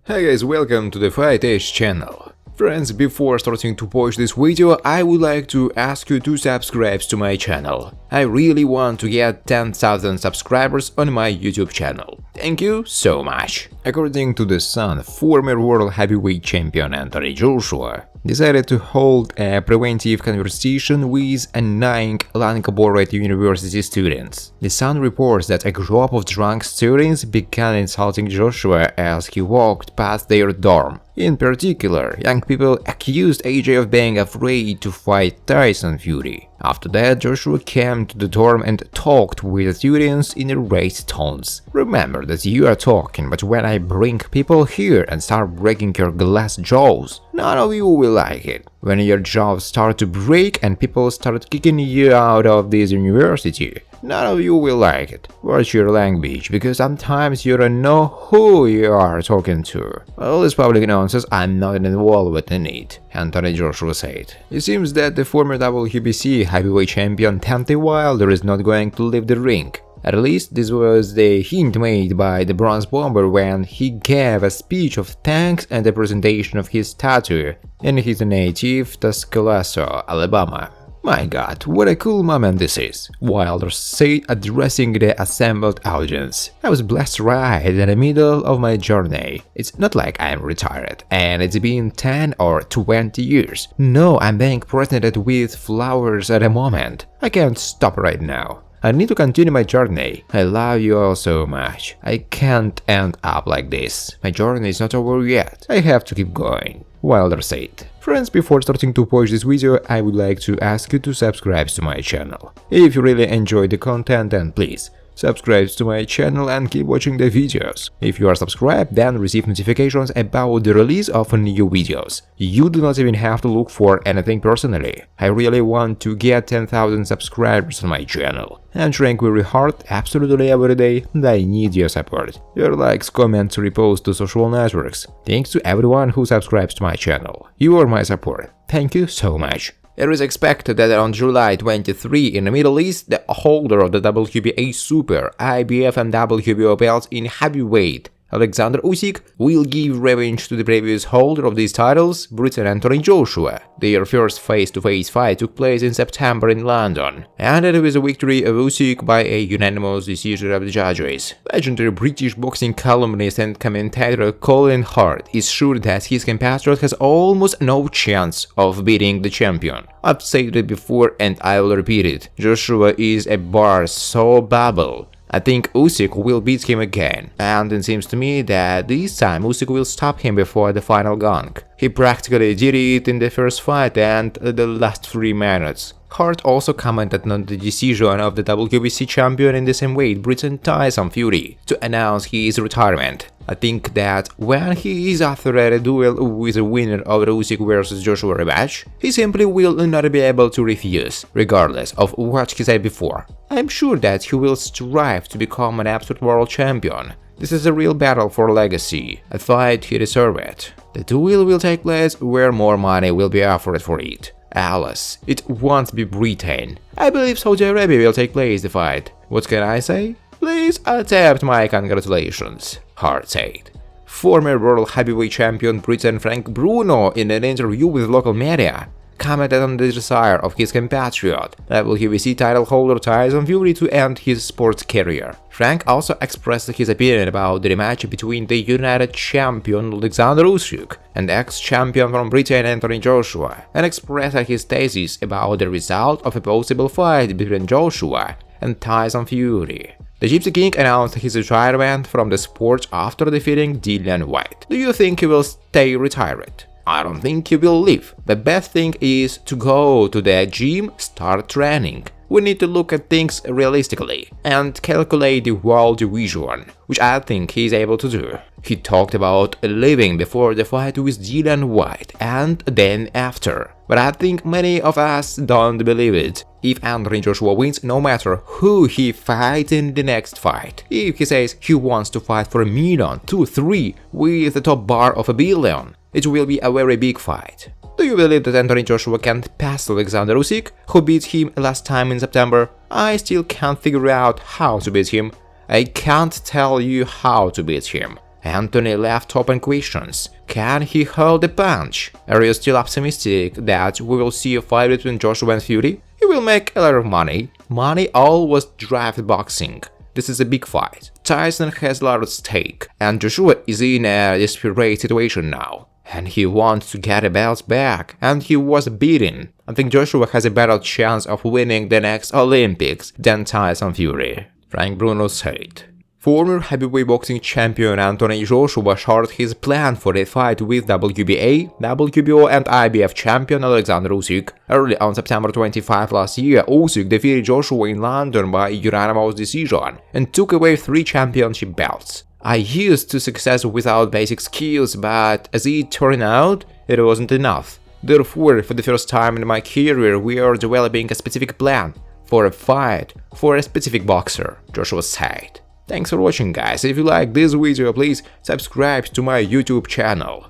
Hi guys, welcome to the Fight Edge channel. Friends, before starting to watch this video, I would like to ask you to subscribe to my channel. I really want to get 10,000 subscribers on my YouTube channel. Thank you so much. According to DAZN, former world heavyweight champion Anthony Joshua decided to hold a preventive conversation with 9 Lancaster University students. DAZN reports that a group of drunk students began insulting Joshua as he walked past their dorm. In particular, young people accused AJ of being afraid to fight Tyson Fury. After that, Joshua came to the dorm and talked with the students in raised tones. Remember that you are talking, but when I bring people here and start breaking your glass jaws, none of you will like it. When your jaws start to break and people start kicking you out of this university, none of you will like it. Watch your language, because sometimes you don't know who you are talking to. All this public nonsense, I'm not involved in it, Anthony Joshua said. It seems that the former WBC heavyweight champion Deontay Wilder is not going to leave the ring. At least this was the hint made by the Bronze Bomber when he gave a speech of thanks and a presentation of his tattoo in his native Tuscaloosa, Alabama. My god, what a cool moment this is, Wilder said, addressing the assembled audience. I was blessed right in the middle of my journey. It's not like I'm retired, and it's been 10 or 20 years. No, I'm being presented with flowers at the moment. I can't stop right now. I need to continue my journey. I love you all so much. I can't end up like this. My journey is not over yet. I have to keep going, Wilder said. Friends, before starting to watch this video, I would like to ask you to subscribe to my channel. If you really enjoy the content, then please subscribe to my channel and keep watching the videos. If you are subscribed, then receive notifications about the release of new videos. You do not even have to look for anything personally. I really want to get 10,000 subscribers on my channel. I'm trying very hard, absolutely every day, and I need your support. Your likes, comments, reposts to social networks. Thanks to everyone who subscribes to my channel. You are my support. Thank you so much. It is expected that on July 23 in the Middle East, the holder of the WBA Super, IBF and WBO belts in heavyweight, Alexander Usyk, will give revenge to the previous holder of these titles, Briton Anthony Joshua. Their first face-to-face fight took place in September in London, ended with a victory of Usyk by a unanimous decision of the judges. Legendary British boxing columnist and commentator Colin Hart is sure that his compatriot has almost no chance of beating the champion. I've said it before and I will repeat it, Joshua is a bar so bubble. I think Usyk will beat him again, and it seems to me that this time Usyk will stop him before the final gong. He practically did it in the first fight and the last 3 minutes. Hart also commented on the decision of the WBC champion in the same weight, Briton Tyson Fury, to announce his retirement. I think that when he is after a duel with the winner of the Usyk vs Joshua rematch, he simply will not be able to refuse, regardless of what he said before. I'm sure that he will strive to become an absolute world champion. This is a real battle for legacy, a fight he deserves it. The duel will take place where more money will be offered for it. Alas, it won't be Britain. I believe Saudi Arabia will take place the fight. What can I say? Please accept my congratulations, Hart said. Former world heavyweight champion Briton Frank Bruno, in an interview with local media, commented on the desire of his compatriot, WBC title holder Tyson Fury, to end his sports career. Frank also expressed his opinion about the rematch between the United champion Alexander Usyk and ex-champion from Britain Anthony Joshua, and expressed his thesis about the result of a possible fight between Joshua and Tyson Fury. The Gypsy King announced his retirement from the sport after defeating Dillian Whyte. Do you think he will stay retired? I don't think he will leave. The best thing is to go to the gym, start training. We need to look at things realistically and calculate the world vision, which I think he is able to do. He talked about leaving before the fight with Dillian Whyte and then after, but I think many of us don't believe it. If Anthony Joshua wins, no matter who he fights in the next fight, if he says he wants to fight for 1 million, 2, 3 with a top bar of 1 billion, it will be a very big fight. Do you believe that Anthony Joshua can pass Alexander Usyk, who beat him last time in September? I still can't figure out how to beat him. I can't tell you how to beat him. Anthony left open questions. Can he hold a punch? Are you still optimistic that we will see a fight between Joshua and Fury? He will make a lot of money. Money always drives boxing. This is a big fight. Tyson has a lot at stake, and Joshua is in a desperate situation now. And he wants to get a belt back, and he was beaten. I think Joshua has a better chance of winning the next Olympics than Tyson Fury, Frank Bruno said. Former heavyweight boxing champion Anthony Joshua shared his plan for a fight with WBA, WBO and IBF champion Alexander Usyk. Early on September 25 last year, Usyk defeated Joshua in London by unanimous decision and took away 3 championship belts. I used to success without basic skills, but as it turned out, it wasn't enough. Therefore, for the first time in my career, we are developing a specific plan for a fight for a specific boxer, Joshua said. Thanks for watching, guys. If you like this video, please subscribe to my YouTube channel.